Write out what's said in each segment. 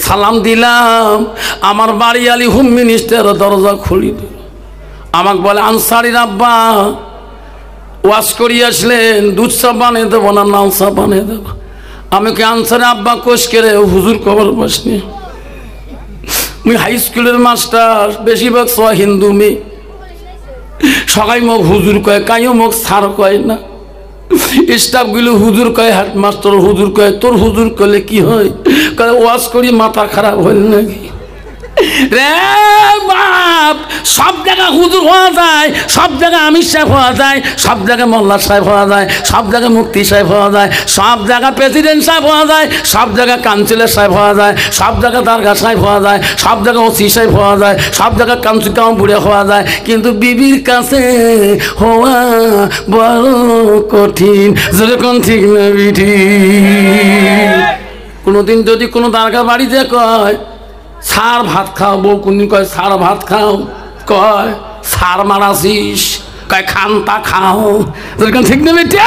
সালাম দিলাম, আমার বাড়ি আলী হোম মিনিস্টার দরজা খুলি দিল। আমাকে বলে আনসারির আব্বা ওয়াশ করিয়ে আসলেন, দুধ চা বানিয়ে দেবো না লাল চা বানিয়ে দেবো? আমি কি আনসারের আব্বা কোষ করে হুজুর খবর পাসনি? মুই হাই স্কুলের মাস্টার, বেশিরভাগ সবাই হিন্দু মেয়ে, সবাই মোক হুজুর কয়, কাইও মোক সার কয় না। স্টাফগুলো হুজুর কয়, হেডমাস্টার হুজুর কয়। তোর হুজুর করলে কি হয়? কয় ওয়াজ করি মাথা খারাপ হইল নাকি রে বাপ? সব জায়গায় হুজুর হওয়া যায়, সব জায়গায় আমির সাহেব হওয়া যায়, সব জায়গায় মোল্লা সাহেব হওয়া যায়, সব জায়গায় মুফতি সাহেব হওয়া যায়, সব জায়গায় প্রেসিডেন্ট সাহেব হওয়া যায়, সব জায়গায় কাউন্সিলর সাহেব হওয়া যায়, সব জায়গায় দারগা সাহেব হওয়া যায়, সব জায়গায় ওসি সাহেব হওয়া যায়, সব জায়গায় কাউন্সিল বুড়ে হওয়া যায়, কিন্তু বিবির কাছে হওয়া বড় কঠিন। যেরকম ঠিক না বিঠি? কোনোদিন যদি কোনো দারগা বাড়িতে কয় সার ভাত খাও, বউ কোনদিন কয় সার ভাত খাও, কয় সার মারাছিস, কয় খান্তা খাও। যেরকম ঠিক না বেটে?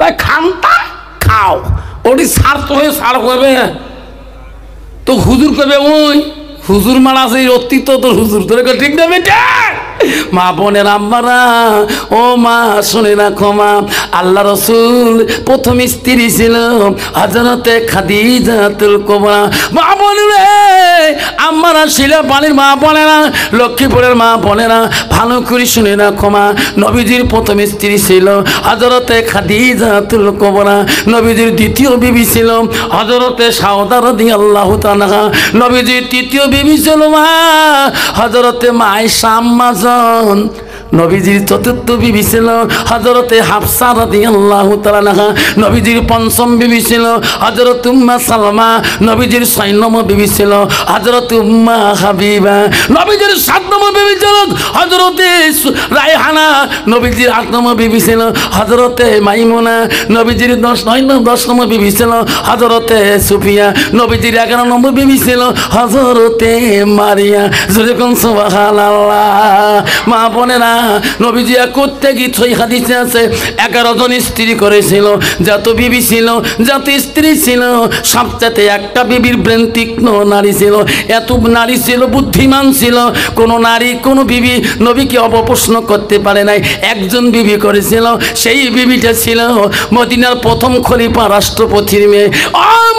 কয় খান্তা খাও, ওটি সার তো হয়ে সার করবে তো হুজুর করবে ওই হুজুর মারাছিস, অতীত তোর হুজুর। তোর ঠিক না বেটে? মা বোনের আম্মারা, ও মা শুনে রাখো মা, আল্লাহ রসুল প্রথম স্ত্রী ছিল হযরতে খাদিজাতুল কুবরা। মা বোনেরা, আম্মারা, শিলাপানির মা বোনেরা, লক্ষ্মীপুরের মা বোনেরা, ভালো করে শুনে রাখো মা, নবীজির প্রথম স্ত্রী ছিল হযরতে খাদিজাতুল কুবরা। নবীজির দ্বিতীয় বিবি ছিল হযরতে সাউদা রাদিয়াল্লাহু তাআলা। নবীজির তৃতীয় বিবি ছিল মা হযরতে আয়েশা আম্মা জান। নবীজির চতুর্থ বিবি ছিল হযরতে হাফসা রাদিয়াল্লাহু তাআলা। নবীজির পঞ্চম বিবি ছিল হযরত উম্মে সালমা। নবীজির 6 নম্বর বিবি ছিল হযরত উম্মে হাবিবা। নবীজির 7 নম্বর বিবি ছিল হযরতে রায়হানা। নবীজির 8 নম্বর বিবি ছিল হযরতে মাইমুনা। নবীজির 10 নম্বর বিবি ছিল হযরতে সুফিয়া। নবীজির 11 নম্বর বিবি ছিল হযরতে মারিয়া। যেরকম সুবহানাল্লাহ। মা বোনেরা, নবীজি করতে গিয়ে 6 হাদিসে আছে 11 জন স্ত্রী করেছিল। যত বিবি ছিল, যত স্ত্রী ছিল, সবচেয়ে একটা বিবির ব্রেন তীক্ষ্ণ নারী ছিল। এত নারী ছিল, বুদ্ধিমান ছিল। কোনো নারী, কোনো বিবি নবীকে অপপ্রশ্ন করতে পারে নাই। একজন বিবি করেছিল, সেই বিবিটা ছিল মদিনার প্রথম খলিফা, রাষ্ট্রপতির মেয়ে।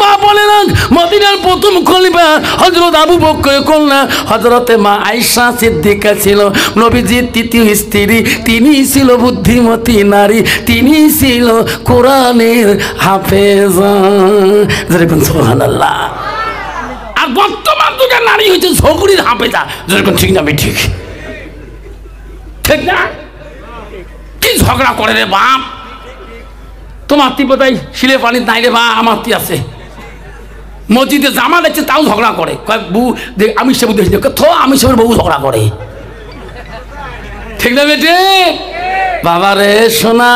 মা বোনেরা, মদিনার প্রথম খলিফা হযরত আবু বকরের কন্যা হযরতে মা আয়েশা সিদ্দিকা ছিল নবীজির তৃতীয় স্ত্রী। তিনি ছিল বুদ্ধিমতী নারী, তিনি ছিল কোরআনের হাফেজা। যেরকম সুবহানাল্লাহ। আর বর্তমান যুগের নারী হচ্ছে ঝগড়ির হাফেজা। যেরকম ঠিক না? ঠিক ঠিক না? কি ঝগড়া করে রে বাপ? তোমার বোধহয় শিলে পানির নাই রে বা, আমার আছে। মসজিদে জামা দেখছে তাও ঝগড়া করে, কয়েক বউ আমি সে বুঝে আমি সবের বউ ঝগড়া করে। ঠিক না বেটে? বাবা রে সোনা,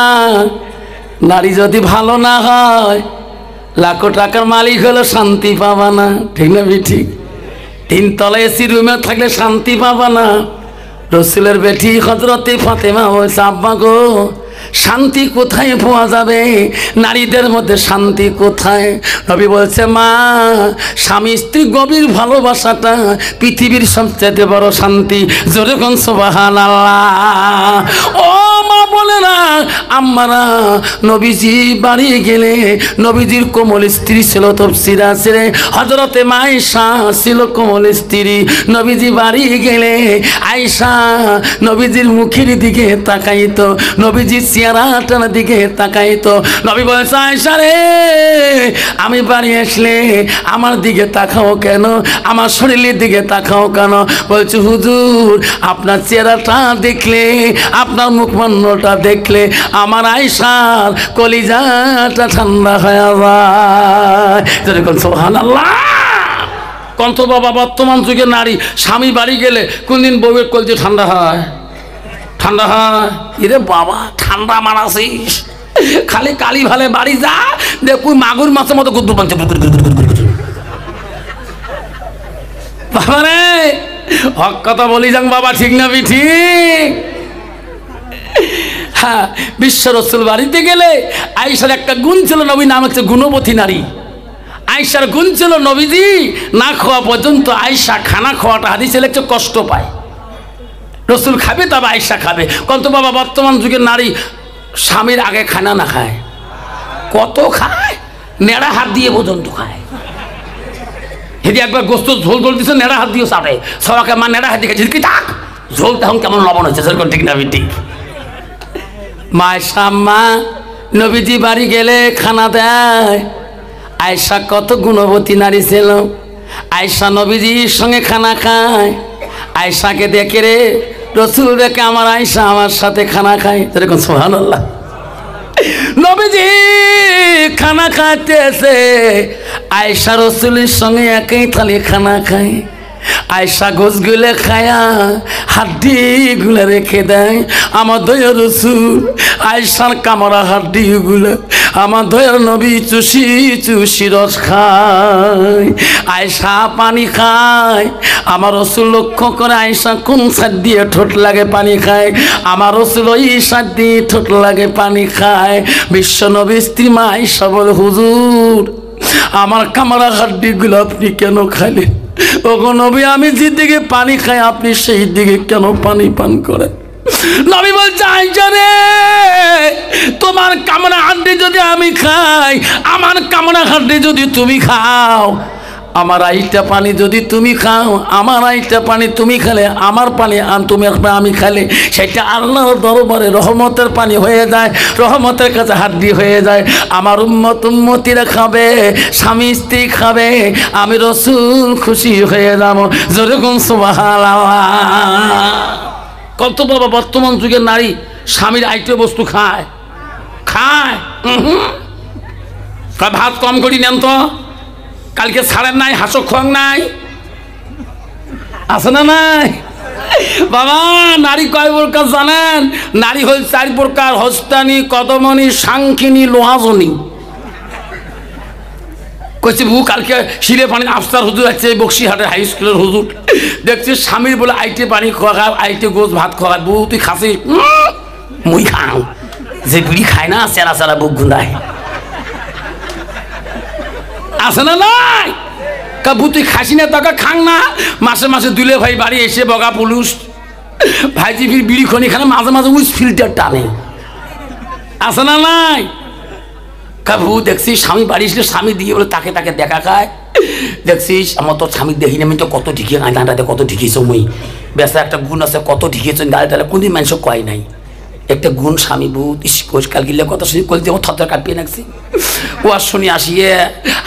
নারী যদি ভালো না হয়, লাখো টাকার মালিক হলো শান্তি পাবা না। ঠিক না বেটি? 3 তলা এসি রুমে থাকলে শান্তি পাবা না। রসুলের বেটি হযরতে ফাতেমা বলছে, আব্বা গো, শান্তি কোথায় পাওয়া যাবে? নারীদের মধ্যে শান্তি কোথায়? নবী বলছে, মা, স্বামী স্ত্রী গভীর ভালোবাসাটা পৃথিবীর সবচেয়ে বড় শান্তি। জোরে কোন সুবহানাল্লাহ। ও মা বোনেরা, আম্মারা, নবীজি বাড়ি গেলে নবীজির কোমল স্ত্রী ছিল তাফসীর আছে হযরতে আয়েশা ছিল কোমল স্ত্রী। নবীজি বাড়ি গেলে আয়েশা নবীজির মুখের দিকে তাকাইতো, নবীজির চেহারাটার দিকে তাকাইতো। নবী বলছে, আয়েশা রে, আমি বাড়ি আসলে আমার দিকে তাকাও কেন? আমার শরীরের দিকে তাকাও কেন? বলছে, হুজুর, আপনার চেহারাটা দেখলে, আপনার মুখমণ্ডলটা দেখলে আমার আয়েশার কলিজাটা ঠান্ডা হয়ে যায়। যেরকম সুবহানাল্লাহ। কন্ত বাবা, বর্তমান যুগের নারী স্বামী বাড়ি গেলে কোনদিন বউয়ের কলজে ঠান্ডা হয়? ঠান্ডা হয়? ইরে বাবা, ঠান্ডা মারাছিস, খালি কালি ভালে বাড়ি যা, দেখুন মাগুর মাছের মতো গুদ্দু পাচ্ছে। বাবা রে, হক কথা বলি যান বাবা, ঠিক না ঠিক? হ্যাঁ, বিশ্ব রসুল বাড়িতে গেলে আয়েশার একটা গুণ ছিল, নবী নাম হচ্ছে গুণবতী নারী। আয়েশার গুণ ছিল নবীজি না খাওয়া পর্যন্ত আয়েশা খানা খাওয়াটা হাদিসে একটু কষ্ট পায়। রসুল খাবে তবে আয়েশা খাবে। কত বাবা বর্তমান যুগের নারী স্বামীর আগে খানা না খায়, কত খায়, নেড়া হাত দিয়ে পর্যন্ত খায়। হেদি একবার গোস্ত ঝোল ঝোল দিচ্ছে, নেড়া হাত দিয়ে চাটে, সবাইকে মা নেড়া হাত দিয়ে খাচ্ছে কি থাক, ঝোল তখন কেমন লবণ হচ্ছে, সেরকম ঠিক না ঠিক। মায়ের সাম্মা নবীজি বাড়ি গেলে খানা দেয়। আয়েশা কত গুণবতী নারী ছিল, আয়েশা নবীজির সঙ্গে খানা খায়। আয়েশাকে দেখে রে রসুল দেখে আমার আয়েশা আমার সাথে খানা খায়, এরকম সুবহানাল্লাহ। নবীজি খানা খাইতেছে, আয়েশা রসুলের সঙ্গে একই থালি খানা খায়। আয়েশা গোছগুলো খায়া হাড্ডি গুলো রেখে দেয়। আমার দয়া রসুল আয়েশার কামড়া হাড্ডি গুলো আমার দয়ার নবী চুষি চুষি রস খায়। আয়েশা পানি খায়, আমার রসুল লক্ষ্য করে আয়েশা কোন সাইড দিয়ে ঠোঁট লাগে পানি খায়, আমার রসুল ওই সাইড দিয়ে ঠোঁট লাগে পানি খায়। বিশ্ব নবী স্ত্রী মা আয়েশা বলে হুজুর আমার কামড়া হাড্ডি গুলো আপনি কেন খাইলেন? ওগো নবী আমি যে দিকে পানি খাই আপনি সেই দিকে কেন পানি পান করেন? নবী বলছে আয়েশা রে তোমার কামনা হাড্ডি যদি আমি খাই, আমার কামনা হাড্ডি যদি তুমি খাও, আমার আইটা পানি যদি তুমি খাও, আমার আইটা পানি তুমি খেলে, আমার পানি তুমি আমি খেলে, সেটা আল্লাহর দরবারে রহমতের পানি হয়ে যায়, রহমতের কাছে হাড্ডি হয়ে যায়। আমার উম্মত উম্মতিরা খাবে, স্বামী স্ত্রী খাবে, আমি রসুল খুশি হয়ে যাবো। যেরকম সুবহানাল্লাহ। কত বাবা বর্তমান যুগের নারী স্বামীর আইটে বস্তু খায়, খায় ভাত কম করি নেন তো, কালকে ছাড়েন নাই, হাসো খোয়াং নাই, আছে না নাই বাবা? নারী কয় প্রকার জানেন? নারী হল 4 প্রকার, হস্তানি, কদমনি, সাংখিনী, লোহাজনী। কইছে বউ কালকে শিলে পানি আফসার হুজুর আছে বক্সিহাটের হাই স্কুলের হুজুর, দেখছি স্বামীর বলে আইটে পানি খাওয়া, আইটে গোছ ভাত খাওয়া, বউ তুই খাসিস? মুই খাও, যে বিড়ি খায় না চেরা চেরা বুক গুন্দায়, আছে না নাই? কাবু তুই খাসি না তোকে খাং না, মাসে মাসে দুলে ভাই বাড়ি এসে বগা পুলুস ভাইজি ফির বিড়ি খনি খানে মাঝে মাঝে উইস ফিল্টার টানে, আছে না নাই? কাবু দেখছিস স্বামী বাড়ি এসে স্বামী দিয়ে বলে তাকে তাকে দেখা খায়, দেখছিস আমার তোর স্বামী দেখিনি আমি তো কত ঢিকে গাঁটাতে কত ঢিকেছ মুই, বেসা একটা গুণ আছে কত ঢিকেছ গাড়ি তাহলে কোনদিন মানুষ কয় নাই একটা গুণ স্বামী বুধ কাল গিলে কত শুনি কল যেমন থর কাটপিয়ে নাকছি ও আর শুনি আসিয়ে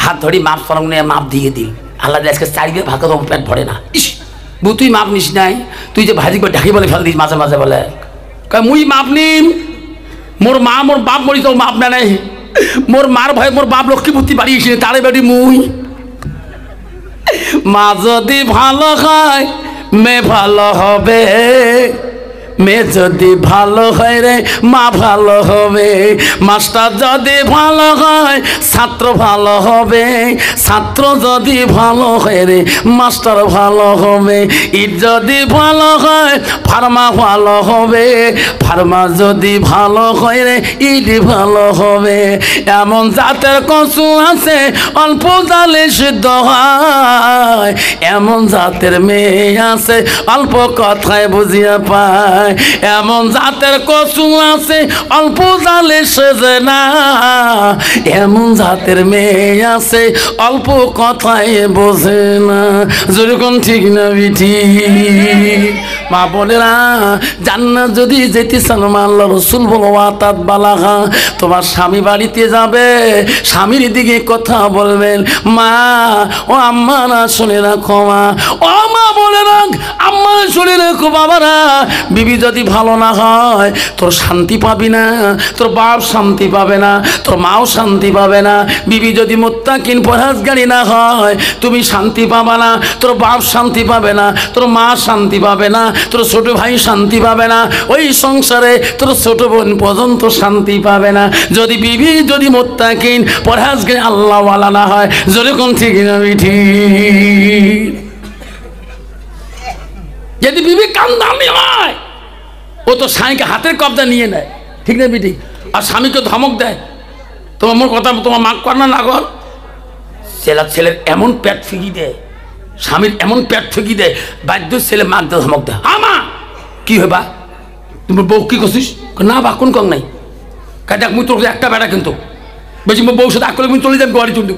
হাত ধরি মাপ ফরং নিয়ে মাপ দিয়ে দিল, আল্লাহ আজকে 4 দিয়ে ভাগ পেট ভরে না। ইস বু তুই মাপ নিস নাই, তুই যে ভাজি করে ঢাকি বলে ফেল দিস মাঝে মাঝে বলে, মুই মাপ নিম, মোর মা মোর বাপ মরি তো মাপ না নাই, মোর মার ভয়ে মোর বাপ লক্ষ্মীপুতি বাড়িয়েছে তারে বাড়ি মুই। মা যদি ভালো হয় মেয়ে ভালো হবে, মেয়ে যদি ভালো হয় রে মা ভালো হবে, মাস্টার যদি ভালো হয় ছাত্র ভালো হবে, ছাত্র যদি ভালো হয় রে মাস্টার ভালো হবে, ইট যদি ভালো হয় ফার্মা ভালো হবে, ফার্মা যদি ভালো হয় রে ইট ভালো হবে। এমন জাতের কচু আছে অল্প জালে সিদ্ধ হয়, এমন জাতের মেয়ে আছে অল্প কথায় বুঝিয়া পায়, এমন জাতের কচু আছে অল্প জালে সেজে না, এমন জাতের মেয়ে আছে অল্প কথায় বোঝে না। যেরকম ঠিক না বিঠি মা বোনেরা, জান্নাত যদি যেতে চান আল্লাহ রসুল বলো আতাত বালাহা, তোমার স্বামী বাড়িতে যাবে, স্বামীর দিকে কথা বলবেন, মা ও আম্মা না শুনে রাখো, মা ও মা বলে রাখ, আম্মা শুনে রাখো, বাবারা বিবি যদি ভালো না হয় তোর শান্তি পাবি না, তোর বাপ শান্তি পাবে না, তোর মাও শান্তি পাবে না, বিবি যদি মুত্তাকিন পরহেজগারী না হয় তুমি শান্তি পাবে না, তোর বাপ শান্তি পাবে না, তোর মা শান্তি পাবে না, তোর ছোট ভাই শান্তি পাবে না, ওই সংসারে তোর ছোট বোন পর্যন্ত শান্তি পাবে না, যদি বিবি যদি মুত্তাকিন পরহেজগারী আল্লাহওয়ালা না হয়। যেরকম ঠিক না ঠিক, যদি বিবি কান্দানি হয় ও তো স্বামীকে হাতের কবজা নিয়ে নেয়, ঠিক না বিটি? আর স্বামীকে ধমক দেয়, তোমার মোর কথা তোমার মাক কর না না কর, ছেলের এমন পেট ফিকি দেয়, স্বামীর এমন পেট ফিকি দেয়, বাধ্য ছেলে মাগতে ধমক দেয়, আমা কি হবা তুমি বউ কি করছিস? না বা কোন কং নাই, কাজ মুই তোর একটা বেড়া কিন্তু বেশি বউ সাথে আকলে চলে যাবি বাড়ি চলে